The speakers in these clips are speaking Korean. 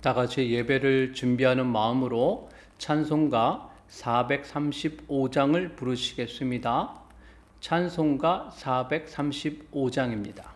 다 같이 예배를 준비하는 마음으로 찬송가 435장을 부르시겠습니다. 찬송가 435장입니다.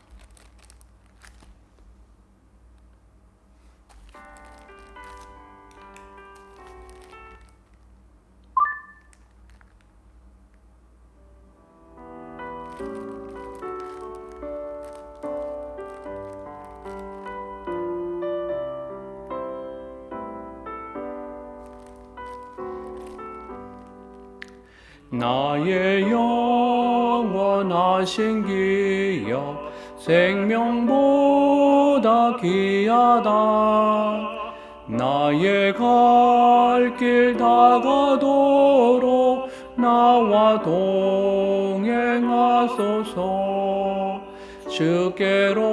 나의 영원하신 기여 생명보다 귀하다. 나의 갈 길 다가도록 나와 동행하소서. 주께로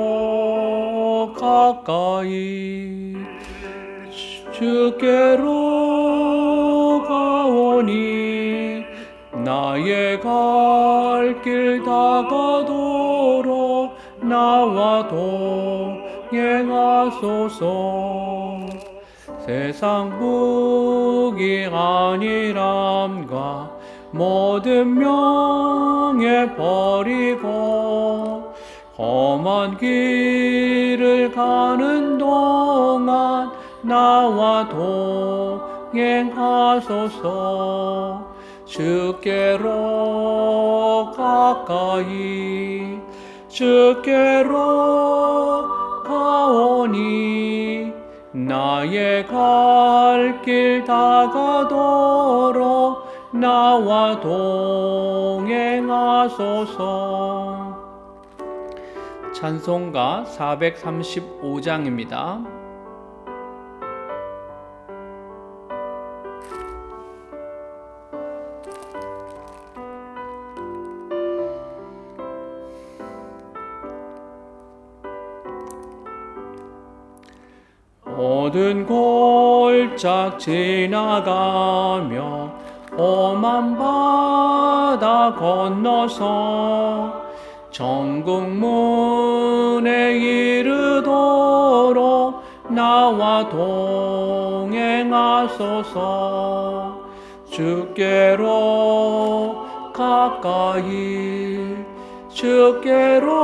가까이 주께로 가오니 나의 갈 길 다가도록 나와 동행하소서. 세상 무기 아니람과 모든 명예 버리고 험한 길을 가는 동안 나와 동행하소서. 주께로 가까이 주께로 가오니 나의 갈 길 다가도록 나와 동행하소서. 찬송가 435장입니다. 모든 골짝 지나가며 험한 바다 건너서 천국 문에 이르도록 나와 동행하소서. 주께로 가까이 주께로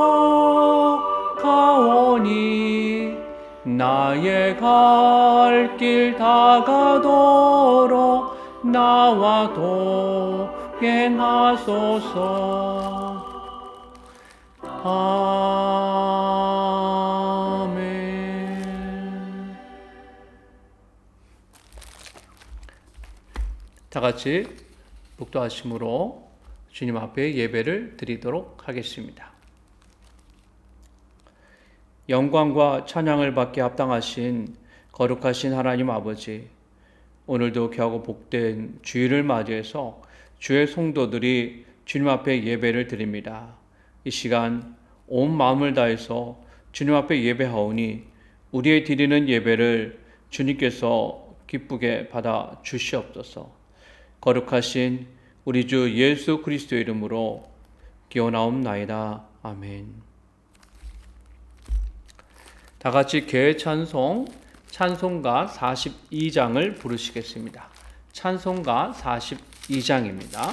가오니 나의 갈 길 다가도록 나와 동행하소서. 아멘. 다 같이 묵도하심으로 주님 앞에 예배를 드리도록 하겠습니다. 영광과 찬양을 받게 합당하신 거룩하신 하나님 아버지, 오늘도 귀하고 복된 주일을 맞이해서 주의 성도들이 주님 앞에 예배를 드립니다. 이 시간 온 마음을 다해서 주님 앞에 예배하오니 우리의 드리는 예배를 주님께서 기쁘게 받아 주시옵소서. 거룩하신 우리 주 예수 그리스도의 이름으로 기원하옵나이다. 아멘. 다 같이 개의 찬송, 찬송가 42장을 부르시겠습니다. 찬송가 42장입니다.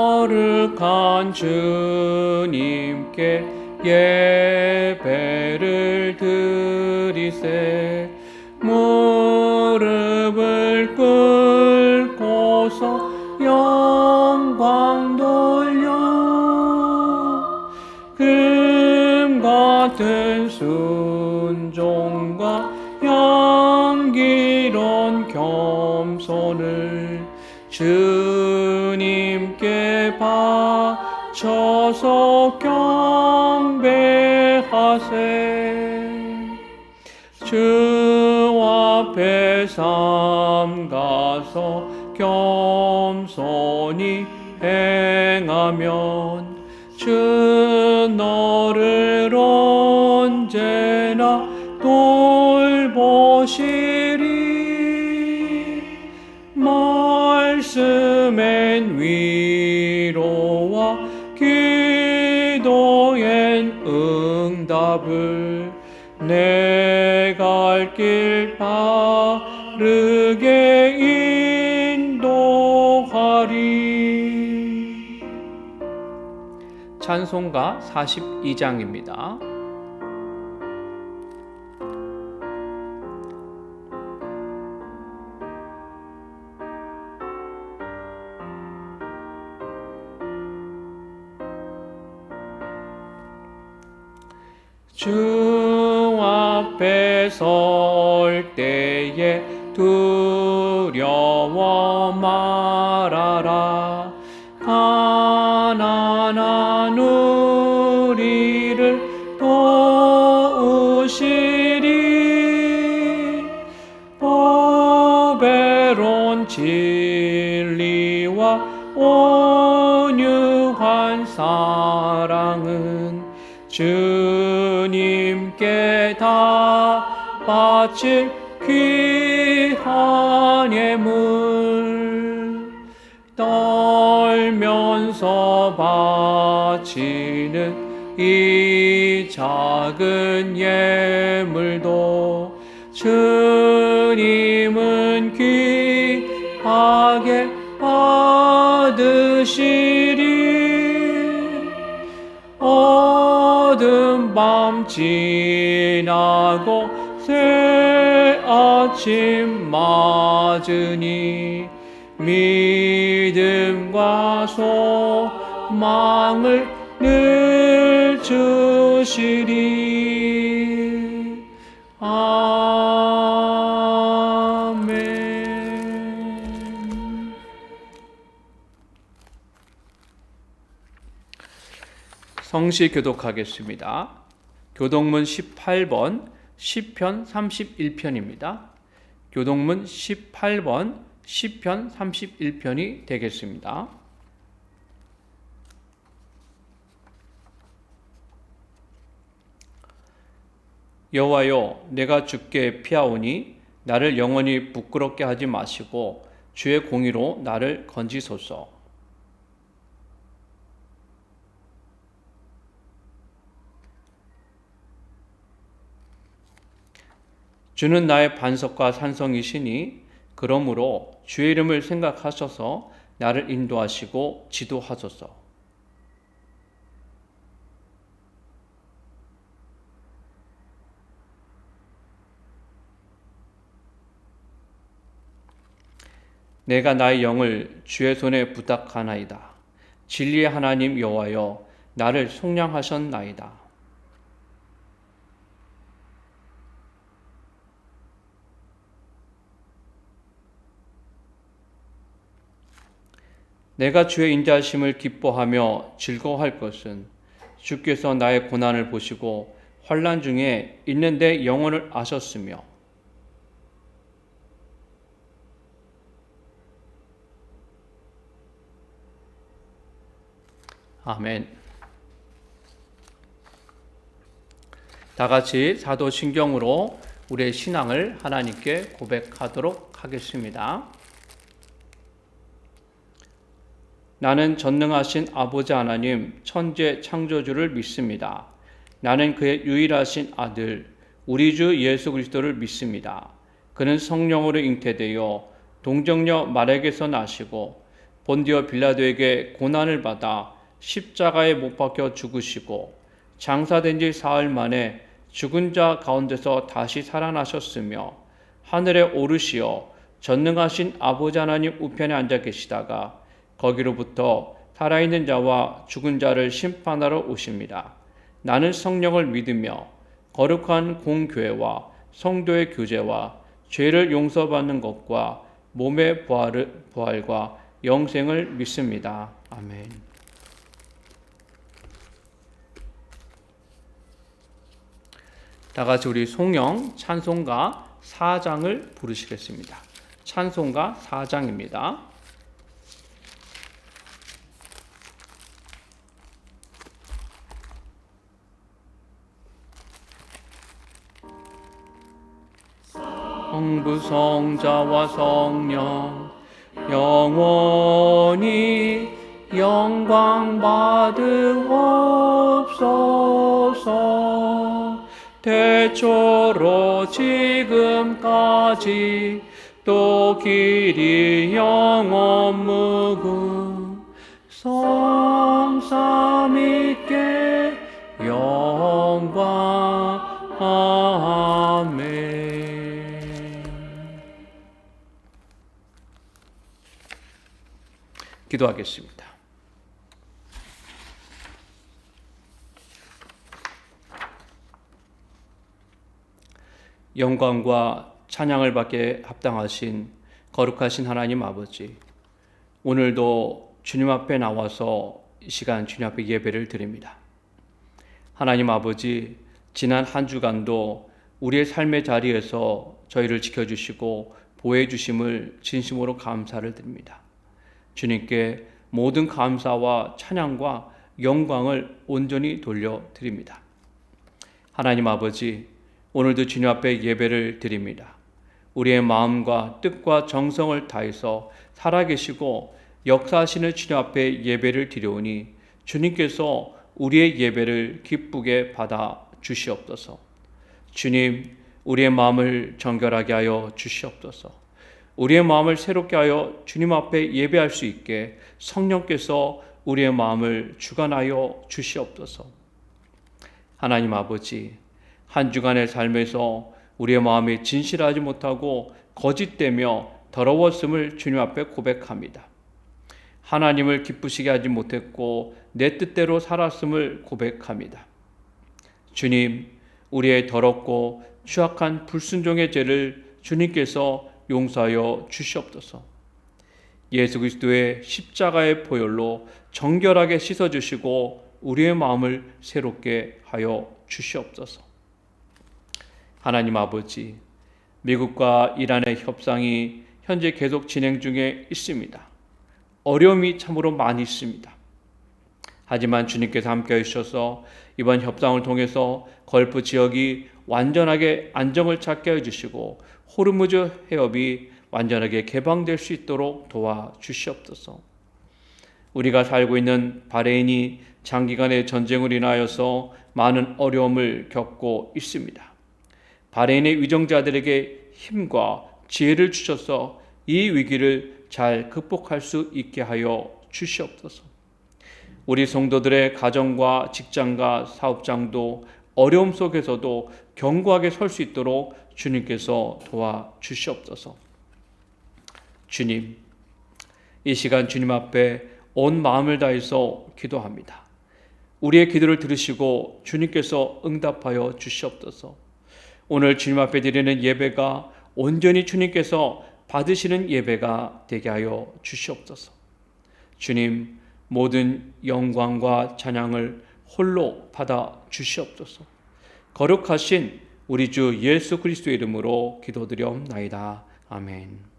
거룩한 주님께 예배를 드리세. 무릎을 꿇고서 영광 돌려 금 같은 순종과 향기로운 겸손을 주님께 바쳐서 경배하세. 주와 앞에 삼가서 겸손히 행하면 주 너를 언제나 돌보시리. 말씀엔 위로와 기도엔 응답을 내 갈 길 바르게 인도하리. 찬송가 42장입니다. 주 앞에 설 때에 두려워 말아라. 가난한 우리를 도우시리. 보배로운 진리와 온유한 사랑은 주님께 다 바칠 귀한 예물. 떨면서 바치는 이 작은 예물도 주님은 귀하게 받으시리. 어두운 밤 지나고 새 아침 맞으니 믿음과 소망을 늘 주시리. 아멘. 성시 교독하겠습니다. 교독문 18번 시편 31편입니다. 교독문 18번 시편 31편이 되겠습니다. 여호와여, 내가 주께 피하오니 나를 영원히 부끄럽게 하지 마시고 주의 공의로 나를 건지소서. 주는 나의 반석과 산성이시니 그러므로 주의 이름을 생각하셔서 나를 인도하시고 지도하소서. 내가 나의 영을 주의 손에 부탁하나이다. 진리의 하나님 여호와여, 나를 속량하셨나이다. 내가 주의 인자하심을 기뻐하며 즐거워할 것은 주께서 나의 고난을 보시고 환난 중에 있는 내 영혼을 아셨으며 아멘. 다 같이 사도신경으로 우리의 신앙을 하나님께 고백하도록 하겠습니다. 나는 전능하신 아버지 하나님, 천재 창조주를 믿습니다. 나는 그의 유일하신 아들, 우리 주 예수 그리스도를 믿습니다. 그는 성령으로 잉태되어 동정녀 마리아에게서 나시고 본디오 빌라도에게 고난을 받아 십자가에 못 박혀 죽으시고 장사된 지 사흘 만에 죽은 자 가운데서 다시 살아나셨으며 하늘에 오르시어 전능하신 아버지 하나님 우편에 앉아 계시다가 거기로부터 살아있는 자와 죽은 자를 심판하러 오십니다. 나는 성령을 믿으며 거룩한 공교회와 성도의 교제와 죄를 용서받는 것과 몸의 부활과 영생을 믿습니다. 아멘. 다 같이 우리 송영 찬송가 4장을 부르시겠습니다. 찬송가 4장입니다. 성부 성자와 성령 영원히 영광 받으옵소서. 태초로 지금까지 또 길이 영원 무궁 성삼위께 영광. 아멘. 기도하겠습니다. 영광과 찬양을 받게 합당하신 거룩하신 하나님 아버지, 오늘도 주님 앞에 나와서 이 시간 주님 앞에 예배를 드립니다. 하나님 아버지, 지난 한 주간도 우리의 삶의 자리에서 저희를 지켜주시고 보호해 주심을 진심으로 감사를 드립니다. 주님께 모든 감사와 찬양과 영광을 온전히 돌려드립니다. 하나님 아버지, 오늘도 주님 앞에 예배를 드립니다. 우리의 마음과 뜻과 정성을 다해서 살아계시고 역사하시는 주님 앞에 예배를 드려오니 주님께서 우리의 예배를 기쁘게 받아 주시옵소서. 주님, 우리의 마음을 정결하게 하여 주시옵소서. 우리의 마음을 새롭게 하여 주님 앞에 예배할 수 있게 성령께서 우리의 마음을 주관하여 주시옵소서. 하나님 아버지, 한 주간의 삶에서 우리의 마음이 진실하지 못하고 거짓되며 더러웠음을 주님 앞에 고백합니다. 하나님을 기쁘시게 하지 못했고 내 뜻대로 살았음을 고백합니다. 주님, 우리의 더럽고 추악한 불순종의 죄를 주님께서 용서하여 주시옵소서. 예수 그리스도의 십자가의 보혈로 정결하게 씻어주시고 우리의 마음을 새롭게 하여 주시옵소서. 하나님 아버지, 미국과 이란의 협상이 현재 계속 진행 중에 있습니다. 어려움이 참으로 많이 있습니다. 하지만 주님께서 함께 해주셔서 이번 협상을 통해서 걸프 지역이 완전하게 안정을 찾게 해주시고 호르무즈 해협이 완전하게 개방될 수 있도록 도와주시옵소서. 우리가 살고 있는 바레인이 장기간의 전쟁으로 인하여서 많은 어려움을 겪고 있습니다. 바레인의 위정자들에게 힘과 지혜를 주셔서 이 위기를 잘 극복할 수 있게 하여 주시옵소서. 우리 성도들의 가정과 직장과 사업장도 어려움 속에서도 견고하게 설 수 있도록 주님께서 도와주시옵소서. 주님, 이 시간 주님 앞에 온 마음을 다해서 기도합니다. 우리의 기도를 들으시고 주님께서 응답하여 주시옵소서. 오늘 주님 앞에 드리는 예배가 온전히 주님께서 받으시는 예배가 되게 하여 주시옵소서. 주님, 모든 영광과 찬양을 홀로 받아 주시옵소서. 거룩하신 우리 주 예수 그리스도의 이름으로 기도드리옵나이다. 아멘.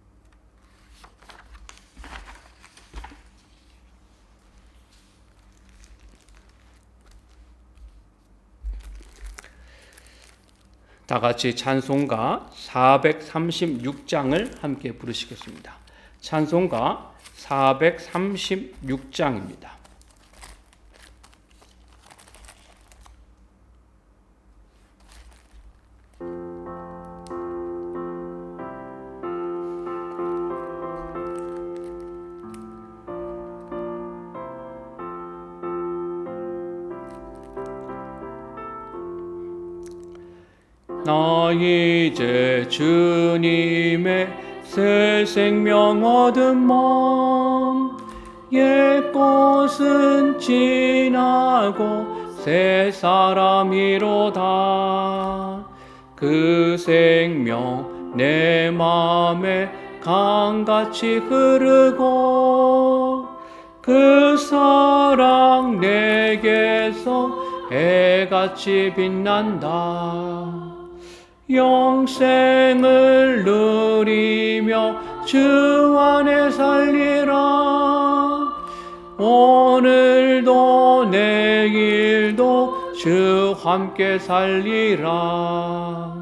다 같이 찬송가 436장을 함께 부르시겠습니다. 찬송가 436장입니다. 나 이제 주님의 새 생명 얻은 몸, 옛 것은 지나고 새 사람이로다. 그 생명 내 맘에 강같이 흐르고 그 사랑 내게서 해같이 빛난다. 영생을 누리며 주 안에 살리라. 오늘도 내일도 주 함께 살리라.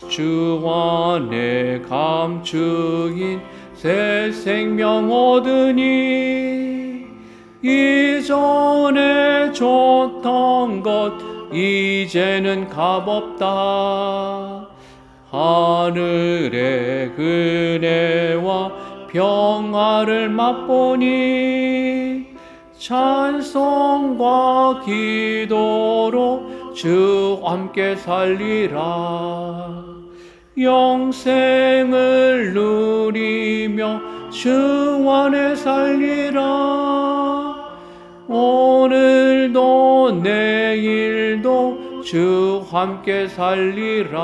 주 안에 감추인 새 생명 얻으니 이전에 줬던 것 이제는 값없다. 하늘의 은혜와 평화를 맛보니 찬송과 기도로 주 함께 살리라. 영생을 누리며 주 안에 살리라. 오늘도 내일도 주 함께 살리라.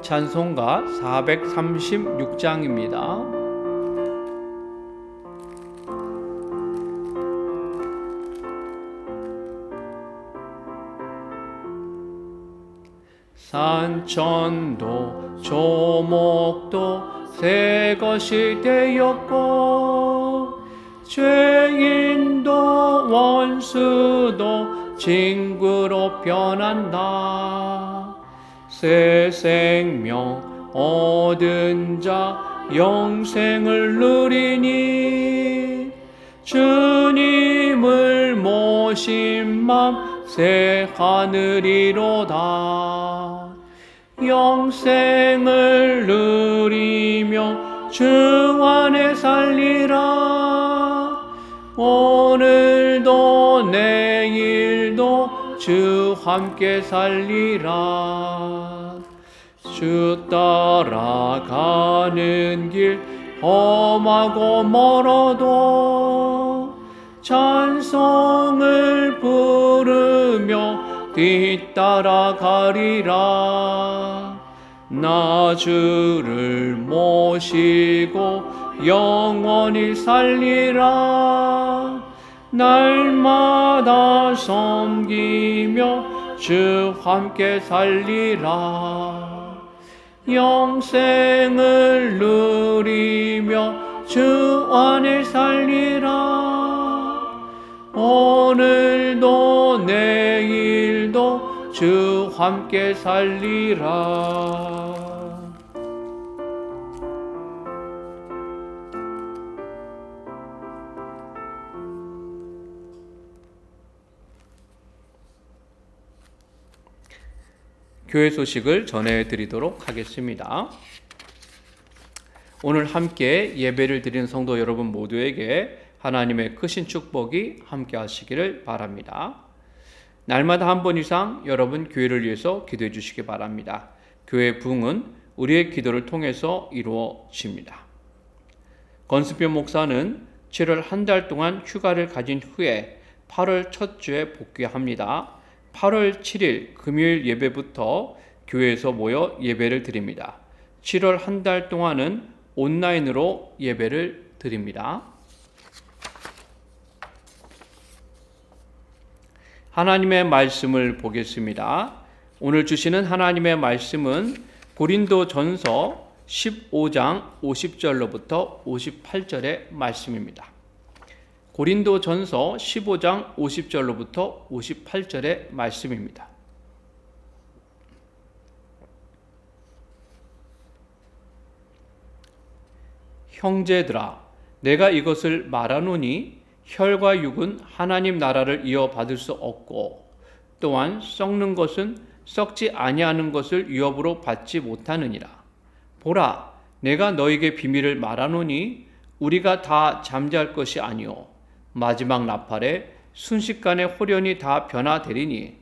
찬송가 436장입니다. 산천도 조목도 새 것이 되었고 죄인도 원수도 친구로 변한다. 새 생명 얻은 자 영생을 누리니 주님을 모신 맘 새 하늘이로다. 영생을 누리며 주 안에 살리라. 오늘도 내일도 주 함께 살리라. 주 따라가는 길 험하고 멀어도 찬송을 부르며 뒤따라가리라. 나 주를 모시고 영원히 살리라. 날마다 섬기며 주 함께 살리라. 영생을 누리며 주 안에 살리라. 오늘도 내일도 주 함께 살리라. 교회 소식을 전해드리도록 하겠습니다. 오늘 함께 예배를 드리는 성도 여러분 모두에게 하나님의 크신 축복이 함께 하시기를 바랍니다. 날마다 한 번 이상 여러분 교회를 위해서 기도해 주시기 바랍니다. 교회 부흥은 우리의 기도를 통해서 이루어집니다. 권수표 목사는 7월 한 달 동안 휴가를 가진 후에 8월 첫 주에 복귀합니다. 8월 7일 금요일 예배부터 교회에서 모여 예배를 드립니다. 7월 한 달 동안은 온라인으로 예배를 드립니다. 하나님의 말씀을 보겠습니다. 오늘 주시는 하나님의 말씀은 고린도전서 15장 50절로부터 58절의 말씀입니다. 고린도전서 15장 50절로부터 58절의 말씀입니다. 형제들아, 내가 이것을 말하노니 혈과 육은 하나님 나라를 이어받을 수 없고 또한 썩는 것은 썩지 아니하는 것을 위협으로 받지 못하느니라. 보라, 내가 너에게 비밀을 말하노니 우리가 다 잠잘 것이 아니오 마지막 나팔에 순식간에 홀연히 다 변화되리니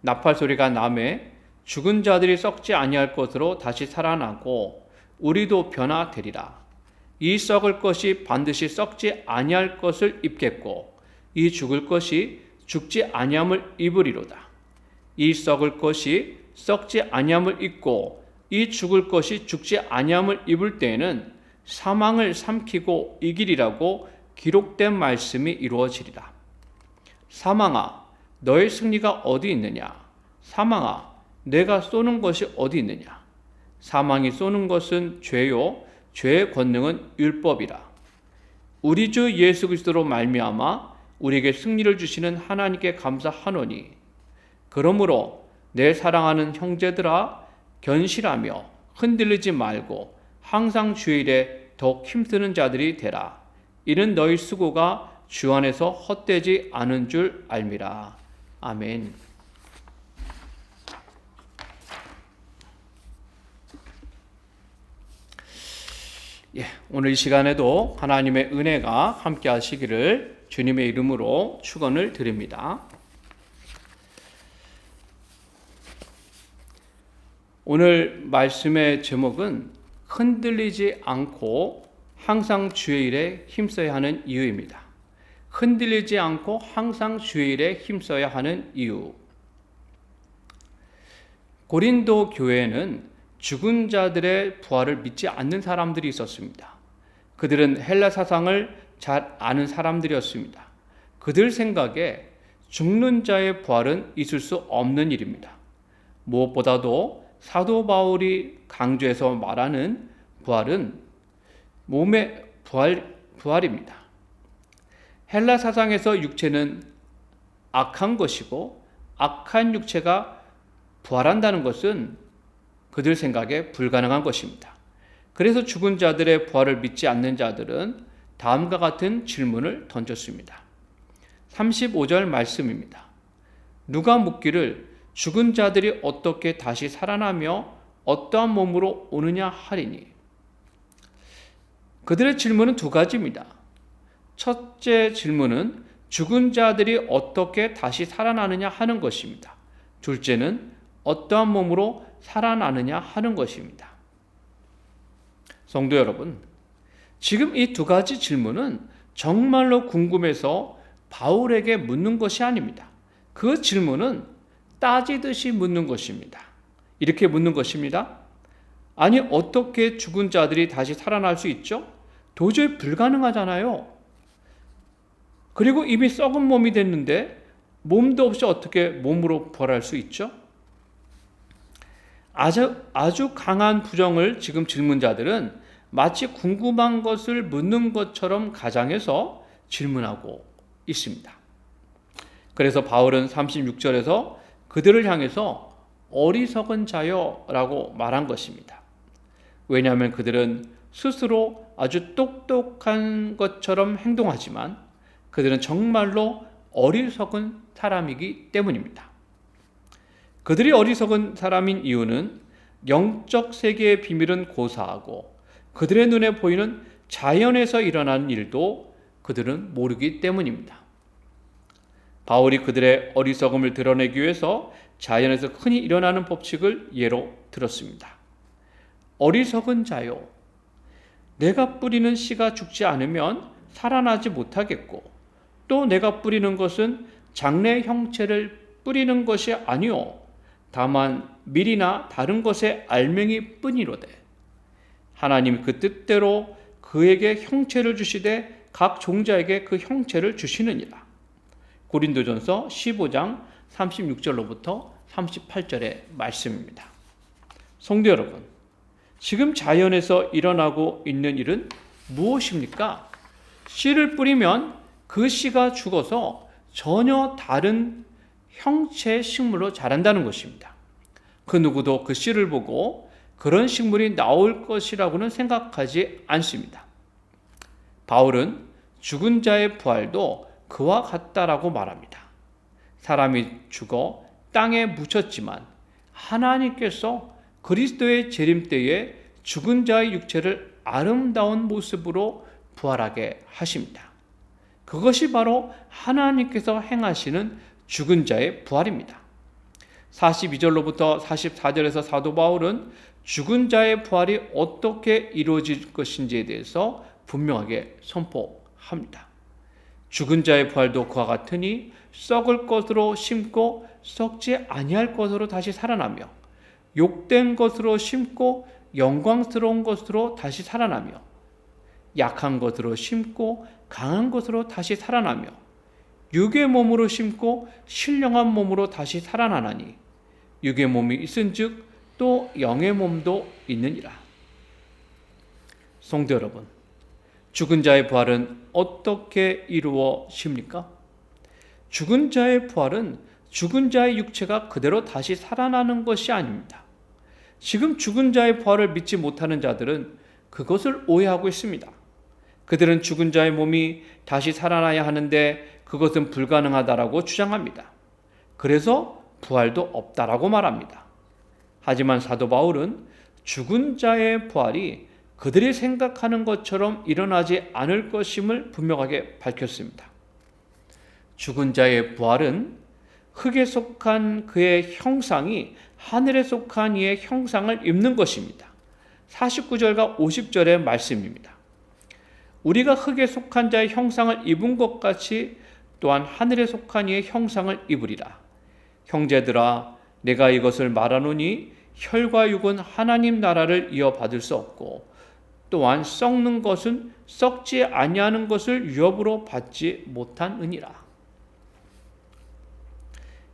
나팔 소리가 나매 죽은 자들이 썩지 아니할 것으로 다시 살아나고 우리도 변화되리라. 이 썩을 것이 반드시 썩지 아니할 것을 입겠고 이 죽을 것이 죽지 아니함을 입으리로다. 이 썩을 것이 썩지 아니함을 입고 이 죽을 것이 죽지 아니함을 입을 때에는 사망을 삼키고 이기리라고 기록된 말씀이 이루어지리라. 사망아, 너의 승리가 어디 있느냐? 사망아, 내가 쏘는 것이 어디 있느냐? 사망이 쏘는 것은 죄요, 죄의 권능은 율법이라. 우리 주 예수 그리스도로 말미암아 우리에게 승리를 주시는 하나님께 감사하노니, 그러므로 내 사랑하는 형제들아, 견실하며 흔들리지 말고 항상 주일에 더욱 힘쓰는 자들이 되라. 이는 너희 수고가 주 안에서 헛되지 않은 줄 알미라. 아멘. 오늘 이 시간에도 하나님의 은혜가 함께 하시기를 주님의 이름으로 축원을 드립니다. 오늘 말씀의 제목은 흔들리지 않고 항상 주의 일에 힘써야 하는 이유입니다. 흔들리지 않고 항상 주의 일에 힘써야 하는 이유. 고린도 교회에는 죽은 자들의 부활을 믿지 않는 사람들이 있었습니다. 그들은 헬라 사상을 잘 아는 사람들이었습니다. 그들 생각에 죽는 자의 부활은 있을 수 없는 일입니다. 무엇보다도 사도 바울이 강조해서 말하는 부활은 몸의 부활입니다. 헬라 사상에서 육체는 악한 것이고 악한 육체가 부활한다는 것은 그들 생각에 불가능한 것입니다. 그래서 죽은 자들의 부활을 믿지 않는 자들은 다음과 같은 질문을 던졌습니다. 35절 말씀입니다. 누가 묻기를 죽은 자들이 어떻게 다시 살아나며 어떠한 몸으로 오느냐 하리니. 그들의 질문은 두 가지입니다. 첫째 질문은 죽은 자들이 어떻게 다시 살아나느냐 하는 것입니다. 둘째는 어떠한 몸으로 살아나느냐 하는 것입니다. 성도 여러분, 지금 이 두 가지 질문은 정말로 궁금해서 바울에게 묻는 것이 아닙니다. 그 질문은 따지듯이 묻는 것입니다. 이렇게 묻는 것입니다. 아니, 어떻게 죽은 자들이 다시 살아날 수 있죠? 도저히 불가능하잖아요. 그리고 이미 썩은 몸이 됐는데 몸도 없이 어떻게 몸으로 부활할 수 있죠? 아주 강한 부정을 지금 질문자들은 마치 궁금한 것을 묻는 것처럼 가장해서 질문하고 있습니다. 그래서 바울은 36절에서 그들을 향해서 어리석은 자여 라고 말한 것입니다. 왜냐하면 그들은 스스로 아주 똑똑한 것처럼 행동하지만 그들은 정말로 어리석은 사람이기 때문입니다. 그들이 어리석은 사람인 이유는 영적 세계의 비밀은 고사하고 그들의 눈에 보이는 자연에서 일어나는 일도 그들은 모르기 때문입니다. 바울이 그들의 어리석음을 드러내기 위해서 자연에서 흔히 일어나는 법칙을 예로 들었습니다. 어리석은 자요, 내가 뿌리는 씨가 죽지 않으면 살아나지 못하겠고 또 내가 뿌리는 것은 장래 형체를 뿌리는 것이 아니오 다만 밀이나 다른 것의 알맹이 뿐이로되 하나님 그 뜻대로 그에게 형체를 주시되 각 종자에게 그 형체를 주시느니라. 고린도전서 15장 36절로부터 38절의 말씀입니다. 성도 여러분, 지금 자연에서 일어나고 있는 일은 무엇입니까? 씨를 뿌리면 그 씨가 죽어서 전혀 다른 형체의 식물로 자란다는 것입니다. 그 누구도 그 씨를 보고 그런 식물이 나올 것이라고는 생각하지 않습니다. 바울은 죽은 자의 부활도 그와 같다라고 말합니다. 사람이 죽어 땅에 묻혔지만 하나님께서 그리스도의 재림 때에 죽은 자의 육체를 아름다운 모습으로 부활하게 하십니다. 그것이 바로 하나님께서 행하시는 죽은 자의 부활입니다. 42절로부터 44절에서 사도 바울은 죽은 자의 부활이 어떻게 이루어질 것인지에 대해서 분명하게 선포합니다. 죽은 자의 부활도 그와 같으니 썩을 것으로 심고 썩지 아니할 것으로 다시 살아나며 욕된 것으로 심고 영광스러운 것으로 다시 살아나며 약한 것으로 심고 강한 것으로 다시 살아나며 육의 몸으로 심고 신령한 몸으로 다시 살아나나니 육의 몸이 있은즉 또 영의 몸도 있느니라. 성도 여러분, 죽은 자의 부활은 어떻게 이루어집니까? 죽은 자의 부활은 죽은 자의 육체가 그대로 다시 살아나는 것이 아닙니다. 지금 죽은 자의 부활을 믿지 못하는 자들은 그것을 오해하고 있습니다. 그들은 죽은 자의 몸이 다시 살아나야 하는데 그것은 불가능하다라고 주장합니다. 그래서 부활도 없다라고 말합니다. 하지만 사도 바울은 죽은 자의 부활이 그들이 생각하는 것처럼 일어나지 않을 것임을 분명하게 밝혔습니다. 죽은 자의 부활은 흙에 속한 그의 형상이 하늘에 속한 이의 형상을 입는 것입니다. 49절과 50절의 말씀입니다. 우리가 흙에 속한 자의 형상을 입은 것 같이 또한 하늘에 속한 이의 형상을 입으리라. 형제들아, 내가 이것을 말하노니 혈과 육은 하나님 나라를 이어받을 수 없고 또한 썩는 것은 썩지 아니하는 것을 유업으로 받지 못하느니라.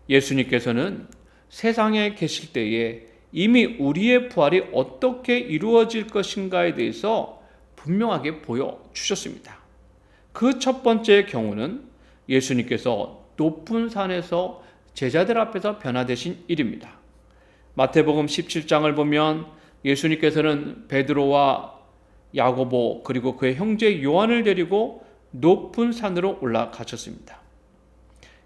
예수님께서는 세상에 계실 때에 이미 우리의 부활이 어떻게 이루어질 것인가에 대해서 분명하게 보여주셨습니다. 그 첫 번째 경우는 예수님께서 높은 산에서 제자들 앞에서 변화되신 일입니다. 마태복음 17장을 보면 예수님께서는 베드로와 야고보 그리고 그의 형제 요한을 데리고 높은 산으로 올라가셨습니다.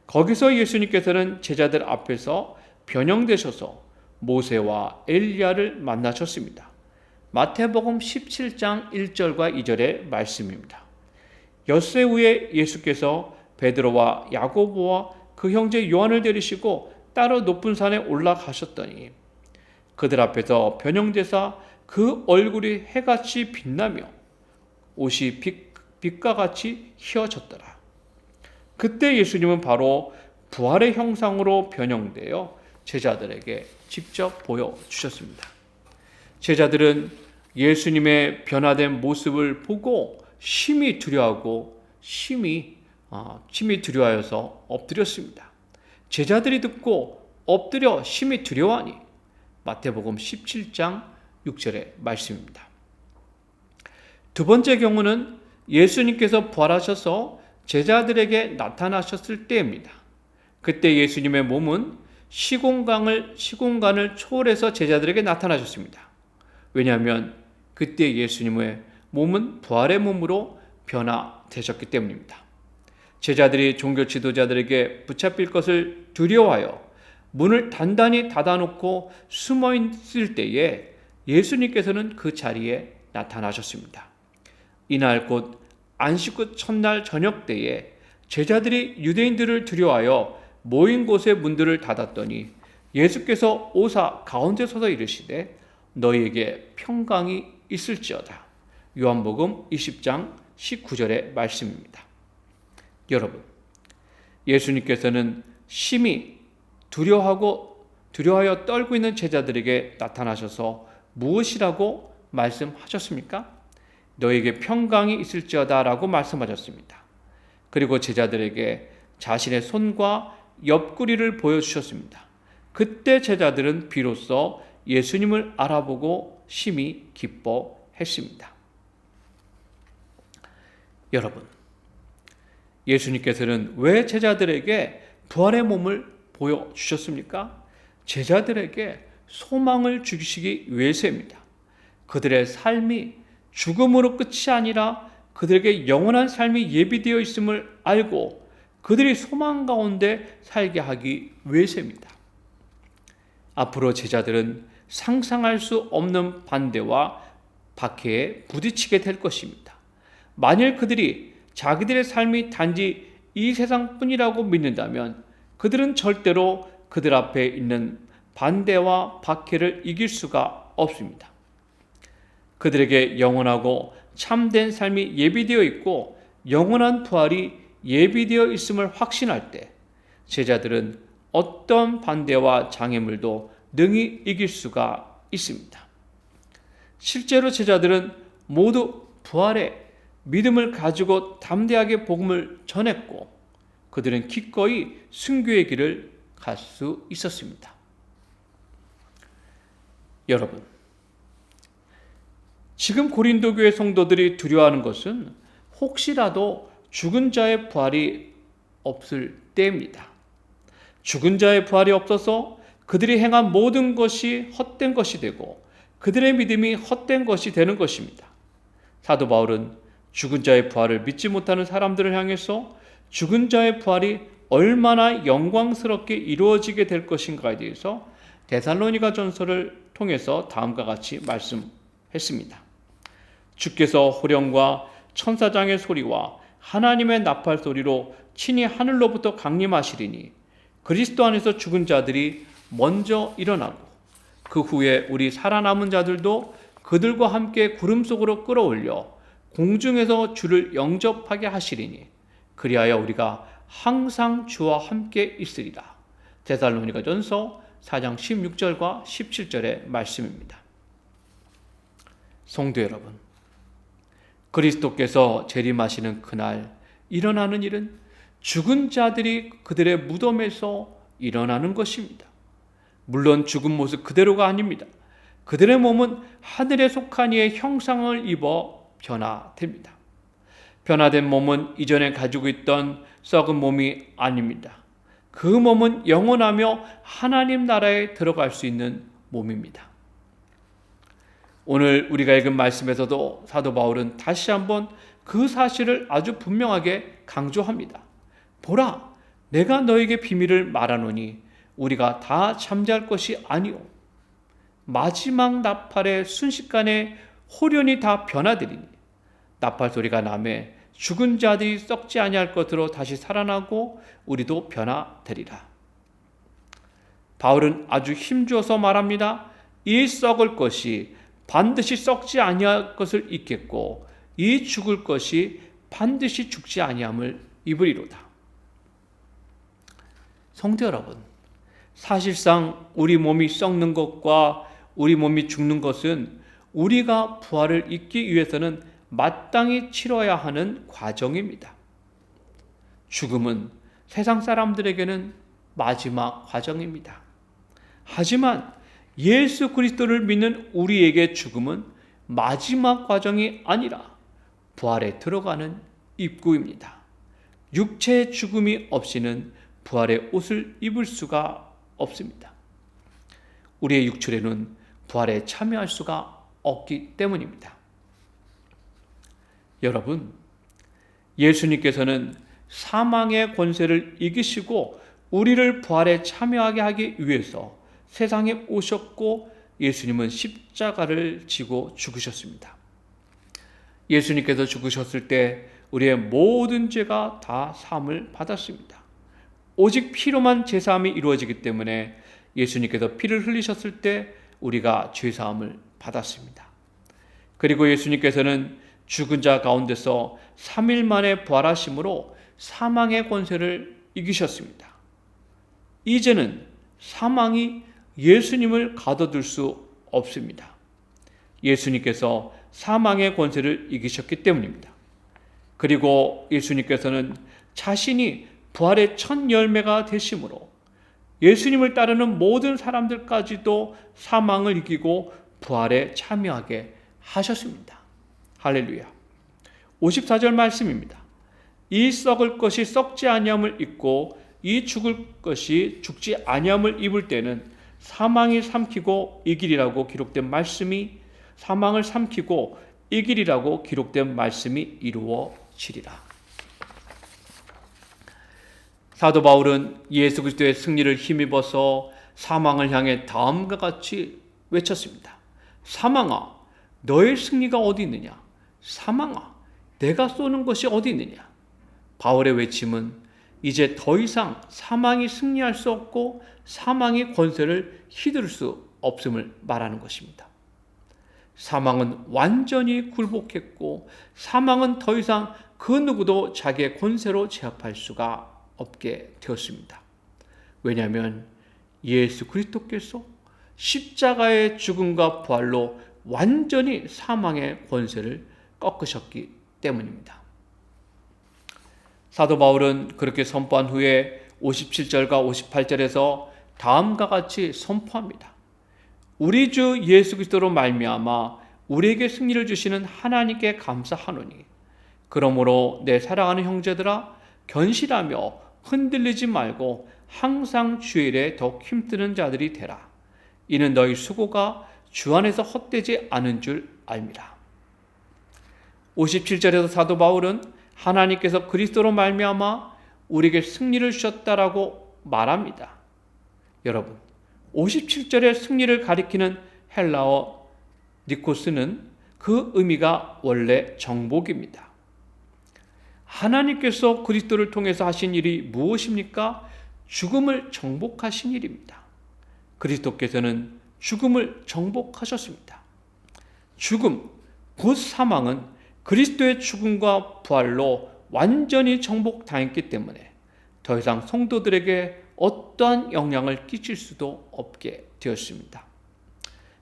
거기서 예수님께서는 제자들 앞에서 변형되셔서 모세와 엘리야를 만나셨습니다. 마태복음 17장 1절과 2절의 말씀입니다. 엿새 후에 예수께서 베드로와 야고보와 그 형제 요한을 데리시고 따로 높은 산에 올라가셨더니 그들 앞에서 변형되사 그 얼굴이 해같이 빛나며 옷이 빛과 같이 휘어졌더라. 그때 예수님은 바로 부활의 형상으로 변형되어 제자들에게 직접 보여주셨습니다. 제자들은 예수님의 변화된 모습을 보고 심히 두려워하고 심히 두려워해서 엎드렸습니다. 제자들이 듣고 엎드려 심히 두려워하니 마태복음 17장 6절의 말씀입니다. 두 번째 경우는 예수님께서 부활하셔서 제자들에게 나타나셨을 때입니다. 그때 예수님의 몸은 시공간을 초월해서 제자들에게 나타나셨습니다. 왜냐하면 그때 예수님의 몸은 부활의 몸으로 변화되셨기 때문입니다. 제자들이 종교 지도자들에게 붙잡힐 것을 두려워하여 문을 단단히 닫아놓고 숨어 있을 때에 예수님께서는 그 자리에 나타나셨습니다. 이날 곧 안식구 첫날 저녁 때에 제자들이 유대인들을 두려워하여 모인 곳의 문들을 닫았더니 예수께서 오사 가운데 서서 이르시되 너희에게 평강이 있을지어다. 요한복음 20장 19절의 말씀입니다. 여러분, 예수님께서는 심히 두려워하여 떨고 있는 제자들에게 나타나셔서 무엇이라고 말씀하셨습니까? 너에게 평강이 있을지어다 라고 말씀하셨습니다. 그리고 제자들에게 자신의 손과 옆구리를 보여주셨습니다. 그때 제자들은 비로소 예수님을 알아보고 심히 기뻐했습니다. 여러분, 예수님께서는 왜 제자들에게 부활의 몸을 보여주셨습니까? 제자들에게 소망을 주시기 위해서입니다. 그들의 삶이 죽음으로 끝이 아니라 그들에게 영원한 삶이 예비되어 있음을 알고 그들이 소망 가운데 살게 하기 위해서입니다. 앞으로 제자들은 상상할 수 없는 반대와 박해에 부딪히게 될 것입니다. 만일 그들이 자기들의 삶이 단지 이 세상뿐이라고 믿는다면 그들은 절대로 그들 앞에 있는 반대와 박해를 이길 수가 없습니다. 그들에게 영원하고 참된 삶이 예비되어 있고 영원한 부활이 예비되어 있음을 확신할 때 제자들은 어떤 반대와 장애물도 능히 이길 수가 있습니다. 실제로 제자들은 모두 부활의 믿음을 가지고 담대하게 복음을 전했고 그들은 기꺼이 순교의 길을 갈 수 있었습니다. 여러분, 지금 고린도 교회 성도들이 두려워하는 것은 혹시라도 죽은 자의 부활이 없을 때입니다. 죽은 자의 부활이 없어서 그들이 행한 모든 것이 헛된 것이 되고 그들의 믿음이 헛된 것이 되는 것입니다. 사도 바울은 죽은 자의 부활을 믿지 못하는 사람들을 향해서 죽은 자의 부활이 얼마나 영광스럽게 이루어지게 될 것인가에 대해서 데살로니가 전서를 통해서 다음과 같이 말씀했습니다. 주께서 호령과 천사장의 소리와 하나님의 나팔 소리로 친히 하늘로부터 강림하시리니 그리스도 안에서 죽은 자들이 먼저 일어나고 그 후에 우리 살아남은 자들도 그들과 함께 구름 속으로 끌어올려 공중에서 주를 영접하게 하시리니 그리하여 우리가 항상 주와 함께 있으리라. 데살로니가 전서 4장 16절과 17절의 말씀입니다. 성도 여러분, 그리스도께서 재림하시는 그날 일어나는 일은 죽은 자들이 그들의 무덤에서 일어나는 것입니다. 물론 죽은 모습 그대로가 아닙니다. 그들의 몸은 하늘에 속한 이의 형상을 입어 변화됩니다. 변화된 몸은 이전에 가지고 있던 썩은 몸이 아닙니다. 그 몸은 영원하며 하나님 나라에 들어갈 수 있는 몸입니다. 오늘 우리가 읽은 말씀에서도 사도 바울은 다시 한번 그 사실을 아주 분명하게 강조합니다. 보라, 내가 너에게 비밀을 말하노니 우리가 다 잠잘 것이 아니오. 마지막 나팔의 순식간에 호련히 다 변화되리니 나팔 소리가 나매 죽은 자들이 썩지 아니할 것으로 다시 살아나고 우리도 변화되리라. 바울은 아주 힘주어서 말합니다. 이 썩을 것이 반드시 썩지 아니할 것을 입겠고 이 죽을 것이 반드시 죽지 아니함을 입으리로다. 성도 여러분, 사실상 우리 몸이 썩는 것과 우리 몸이 죽는 것은 우리가 부활을 입기 위해서는 마땅히 치러야 하는 과정입니다. 죽음은 세상 사람들에게는 마지막 과정입니다. 하지만 예수 그리스도를 믿는 우리에게 죽음은 마지막 과정이 아니라 부활에 들어가는 입구입니다. 육체의 죽음이 없이는 부활의 옷을 입을 수가 없습니다. 우리의 육체는 부활에 참여할 수가 없기 때문입니다. 여러분, 예수님께서는 사망의 권세를 이기시고 우리를 부활에 참여하게 하기 위해서 세상에 오셨고 예수님은 십자가를 지고 죽으셨습니다. 예수님께서 죽으셨을 때 우리의 모든 죄가 다 사함을 받았습니다. 오직 피로만 제사함이 이루어지기 때문에 예수님께서 피를 흘리셨을 때 우리가 죄사함을 받았습니다. 그리고 예수님께서는 죽은 자 가운데서 3일 만에 부활하심으로 사망의 권세를 이기셨습니다. 이제는 사망이 예수님을 가둬둘 수 없습니다. 예수님께서 사망의 권세를 이기셨기 때문입니다. 그리고 예수님께서는 자신이 부활의 첫 열매가 되심으로 예수님을 따르는 모든 사람들까지도 사망을 이기고 부활에 참여하게 하셨습니다. 할렐루야. 54절 말씀입니다. 이 썩을 것이 썩지 아니함을 입고 이 죽을 것이 죽지 아니함을 입을 때는 사망이 삼키고 이기리라고 기록된 말씀이 사망을 삼키고 이기리라고 기록된 말씀이 이루어지리라. 사도 바울은 예수 그리스도의 승리를 힘입어서 사망을 향해 다음과 같이 외쳤습니다. 사망아, 너의 승리가 어디 있느냐? 사망아, 내가 쏘는 것이 어디 있느냐? 바울의 외침은 이제 더 이상 사망이 승리할 수 없고 사망의 권세를 휘두를 수 없음을 말하는 것입니다. 사망은 완전히 굴복했고 사망은 더 이상 그 누구도 자기의 권세로 제압할 수가 없게 되었습니다. 왜냐하면 예수 그리스도께서 십자가의 죽음과 부활로 완전히 사망의 권세를 꺾으셨기 때문입니다. 사도 바울은 그렇게 선포한 후에 57절과 58절에서 다음과 같이 선포합니다. 우리 주 예수 그리스도로 말미암아 우리에게 승리를 주시는 하나님께 감사하노니 그러므로 내 사랑하는 형제들아 견실하며 흔들리지 말고 항상 주의 일에 더욱 힘쓰는 자들이 되라. 이는 너희 수고가 주 안에서 헛되지 않은 줄 알미라. 57절에서 사도 바울은 하나님께서 그리스도로 말미암아 우리에게 승리를 주셨다라고 말합니다. 여러분, 57절의 승리를 가리키는 헬라어 니코스는 그 의미가 원래 정복입니다. 하나님께서 그리스도를 통해서 하신 일이 무엇입니까? 죽음을 정복하신 일입니다. 그리스도께서는 죽음을 정복하셨습니다. 죽음, 곧 사망은 그리스도의 죽음과 부활로 완전히 정복당했기 때문에 더 이상 성도들에게 어떠한 영향을 끼칠 수도 없게 되었습니다.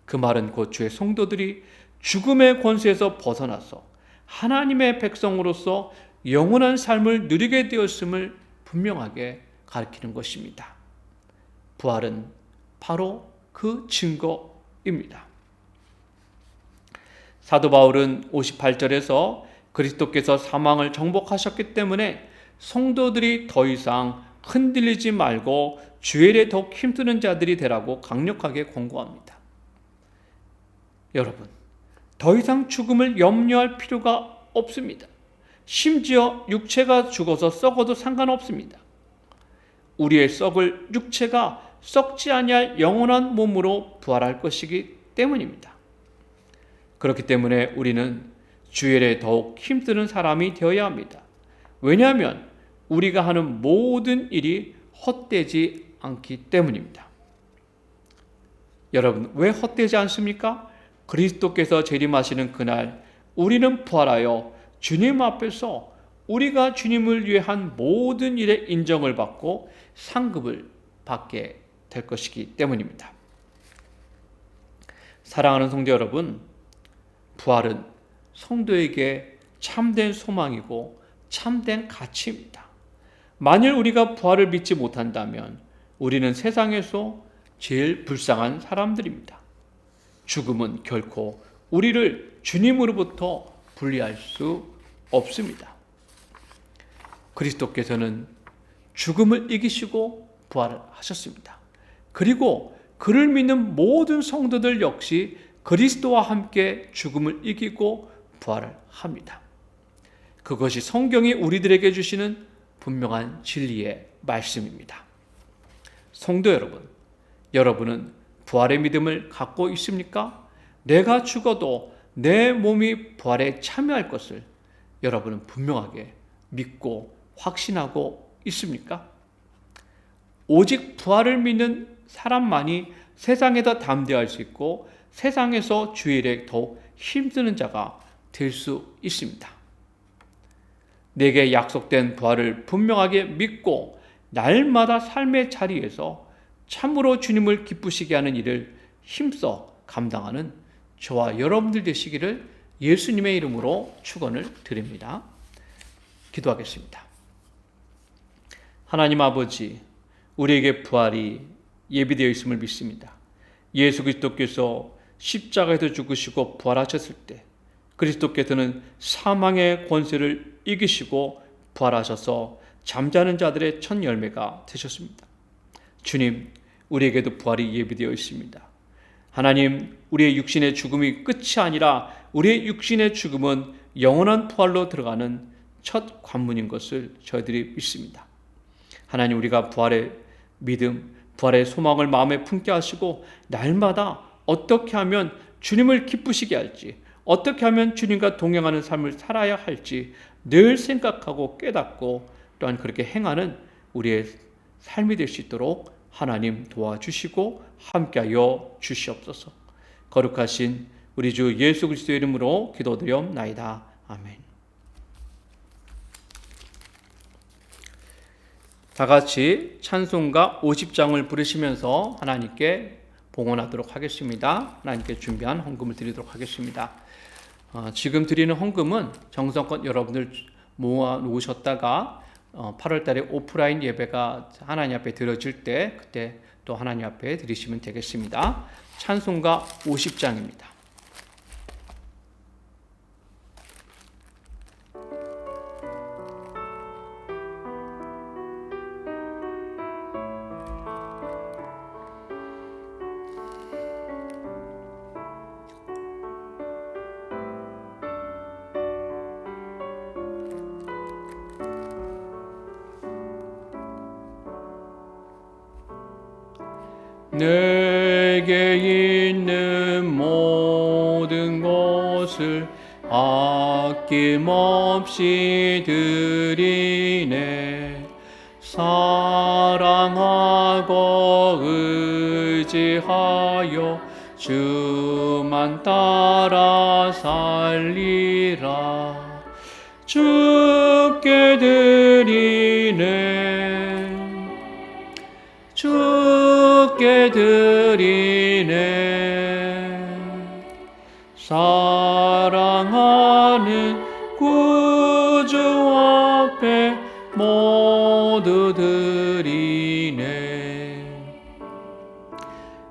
그 말은 곧 주의 성도들이 죽음의 권세에서 벗어나서 하나님의 백성으로서 영원한 삶을 누리게 되었음을 분명하게 가리키는 것입니다. 부활은 바로 그 증거입니다. 사도 바울은 58절에서 그리스도께서 사망을 정복하셨기 때문에 성도들이 더 이상 흔들리지 말고 주의 일에 더욱 힘쓰는 자들이 되라고 강력하게 권고합니다. 여러분, 더 이상 죽음을 염려할 필요가 없습니다. 심지어 육체가 죽어서 썩어도 상관없습니다. 우리의 썩을 육체가 썩지 아니할 영원한 몸으로 부활할 것이기 때문입니다. 그렇기 때문에 우리는 주의 일에 더욱 힘쓰는 사람이 되어야 합니다. 왜냐하면 우리가 하는 모든 일이 헛되지 않기 때문입니다. 여러분, 왜 헛되지 않습니까? 그리스도께서 재림하시는 그날 우리는 부활하여 주님 앞에서 우리가 주님을 위해 한 모든 일의 인정을 받고 상급을 받게 될 것이기 때문입니다. 사랑하는 성도 여러분, 부활은 성도에게 참된 소망이고 참된 가치입니다. 만일 우리가 부활을 믿지 못한다면 우리는 세상에서 제일 불쌍한 사람들입니다. 죽음은 결코 우리를 주님으로부터 분리할 수 없습니다. 그리스도께서는 죽음을 이기시고 부활하셨습니다. 그리고 그를 믿는 모든 성도들 역시 그리스도와 함께 죽음을 이기고 부활을 합니다. 그것이 성경이 우리들에게 주시는 분명한 진리의 말씀입니다. 성도 여러분, 여러분은 부활의 믿음을 갖고 있습니까? 내가 죽어도 내 몸이 부활에 참여할 것을 여러분은 분명하게 믿고 확신하고 있습니까? 오직 부활을 믿는 사람만이 세상에서 담대할 수 있고 세상에서 주의 일에 더욱 힘쓰는 자가 될 수 있습니다. 내게 약속된 부활을 분명하게 믿고 날마다 삶의 자리에서 참으로 주님을 기쁘시게 하는 일을 힘써 감당하는 저와 여러분들 되시기를 예수님의 이름으로 축원을 드립니다. 기도하겠습니다. 하나님 아버지, 우리에게 부활이 예비되어 있음을 믿습니다. 예수 그리스도께서 십자가에서 죽으시고 부활하셨을 때 그리스도께서는 사망의 권세를 이기시고 부활하셔서 잠자는 자들의 첫 열매가 되셨습니다. 주님, 우리에게도 부활이 예비되어 있습니다. 하나님, 우리의 육신의 죽음이 끝이 아니라 우리의 육신의 죽음은 영원한 부활로 들어가는 첫 관문인 것을 저희들이 믿습니다. 하나님, 우리가 부활의 믿음, 부활의 소망을 마음에 품게 하시고 날마다 어떻게 하면 주님을 기쁘시게 할지, 어떻게 하면 주님과 동행하는 삶을 살아야 할지 늘 생각하고 깨닫고 또한 그렇게 행하는 우리의 삶이 될 수 있도록 하나님 도와주시고 함께하여 주시옵소서. 거룩하신 우리 주 예수 그리스도의 이름으로 기도드리옵나이다. 아멘. 다 같이 찬송가 50장을 부르시면서 하나님께 봉헌하도록 하겠습니다. 하나님께 준비한 헌금을 드리도록 하겠습니다. 지금 드리는 헌금은 정성껏 여러분들 모아 놓으셨다가 8월 달에 오프라인 예배가 하나님 앞에 드려질 때 그때 또 하나님 앞에 드리시면 되겠습니다. 찬송가 50장입니다. 내게 있는 모든 것을 아낌없이 드리네. 사랑하고 의지하여 주만 따라 살리라. 주께 드리네. 주께 드리네. 사랑하는 구주 앞에 모두 드리네.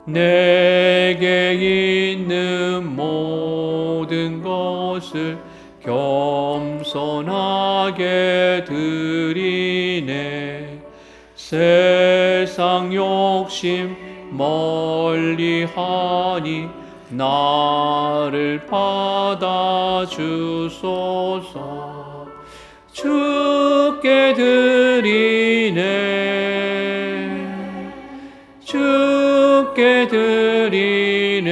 내게 있는 모든 것을 겸손하게 드리네. 세상 욕심 멀리하니 나를 받아주소서. 주께 드리네. 주께 드리네.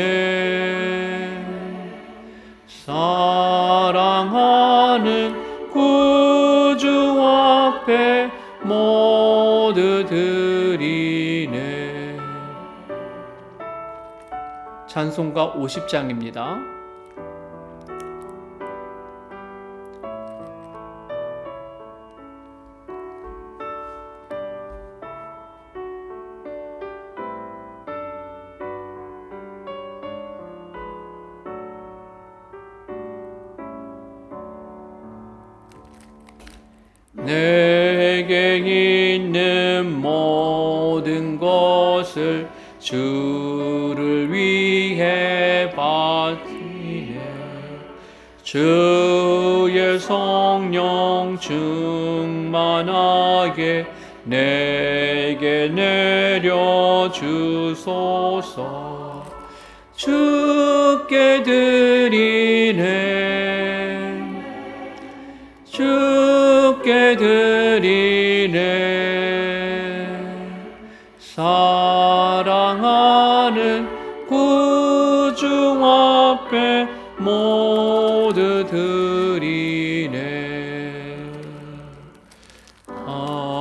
사랑하는 구주 앞에 모두 드리네. 찬송가 50장입니다. 내게 있는 모든 것을 주를 위해 바치네. 주의 성령 충만하게 내게 내려주소서. 주께 드리네. 주께 드리네. 사랑하는 구주 앞에 모두 드리네. 아멘.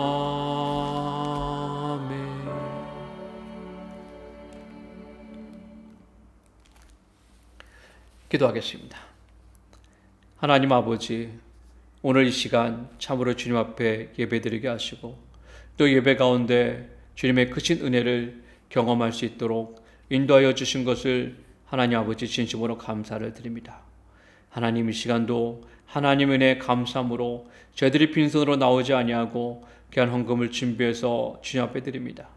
기도하겠습니다. 하나님 아버지, 오늘 이 시간 참으로 주님 앞에 예배드리게 하시고 또 예배 가운데 주님의 크신 은혜를 경험할 수 있도록 인도하여 주신 것을 하나님 아버지 진심으로 감사를 드립니다. 하나님, 이 시간도 하나님 은혜 감사함으로 저희들이 빈손으로 나오지 아니하고 귀한 헌금을 준비해서 주님 앞에 드립니다.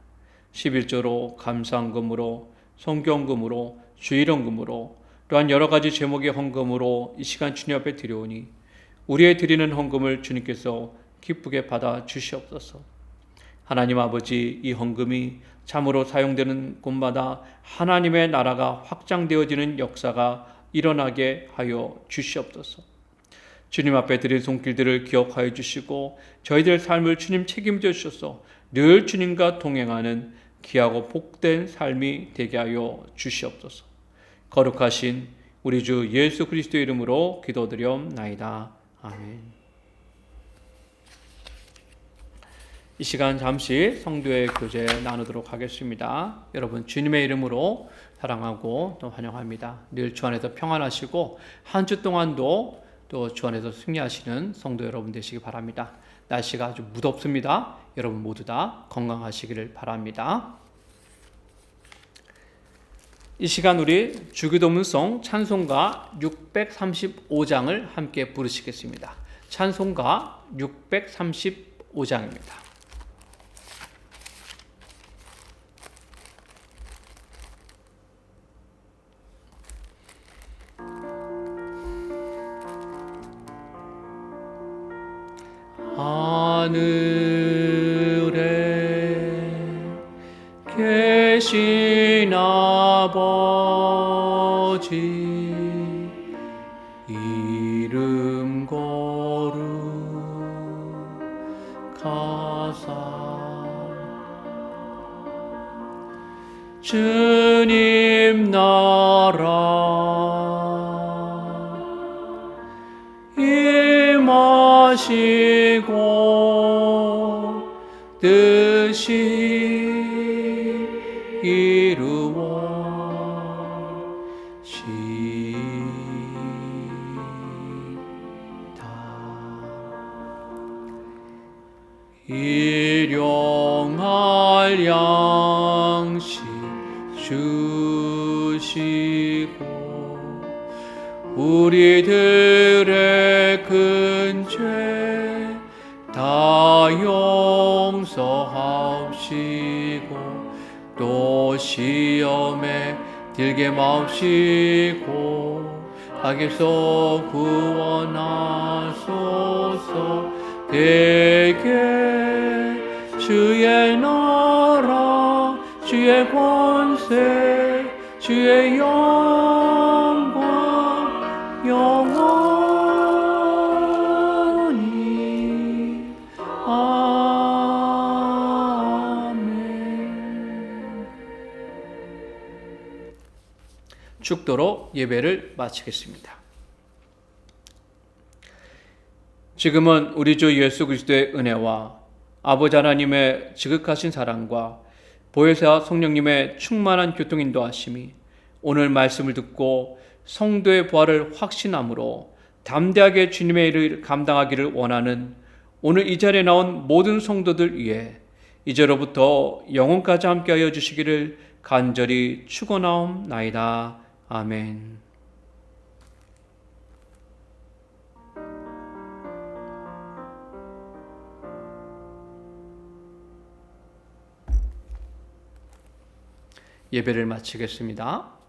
11조로 감사헌금으로 성경금으로 주일헌금으로 또한 여러 가지 제목의 헌금으로 이 시간 주님 앞에 드려오니 우리의 드리는 헌금을 주님께서 기쁘게 받아 주시옵소서. 하나님 아버지, 이 헌금이 참으로 사용되는 곳마다 하나님의 나라가 확장되어지는 역사가 일어나게 하여 주시옵소서. 주님 앞에 드린 손길들을 기억하여 주시고 저희들 삶을 주님 책임져 주셔서 늘 주님과 동행하는 귀하고 복된 삶이 되게 하여 주시옵소서. 거룩하신 우리 주 예수 그리스도의 이름으로 기도드리옵나이다. 아멘. 이 시간 잠시 성도의 교제 나누도록 하겠습니다. 여러분, 주님의 이름으로 사랑하고 또 환영합니다. 늘 주 안에서 평안하시고 한 주 동안도 또 주 안에서 승리하시는 성도 여러분 되시기 바랍니다. 날씨가 아주 무덥습니다. 여러분 모두 다 건강하시기를 바랍니다. 이 시간 우리 주기도문송 찬송가 635장을 함께 부르시겠습니다. 찬송가 635장입니다. 하늘에 계신 아버지 이름 거룩하사 주님 나라 임하시고 뜻이 일용할 양식 주시고 우리들의 큰 죄 다 용서하시고 또 시험에 들게 마옵시고 악에서 구원하소서. 대개 주의 나라 주의 권세 주의 영광 영원히 아멘. 축도로 예배를 마치겠습니다. 지금은 우리 주 예수 그리스도의 은혜와 아버지 하나님의 지극하신 사랑과 보혜사 성령님의 충만한 교통인도하심이 오늘 말씀을 듣고 성도의 부활을 확신함으로 담대하게 주님의 일을 감당하기를 원하는 오늘 이 자리에 나온 모든 성도들 위해 이제로부터 영원까지 함께하여 주시기를 간절히 축원하옵나이다. 아멘. 예배를 마치겠습니다.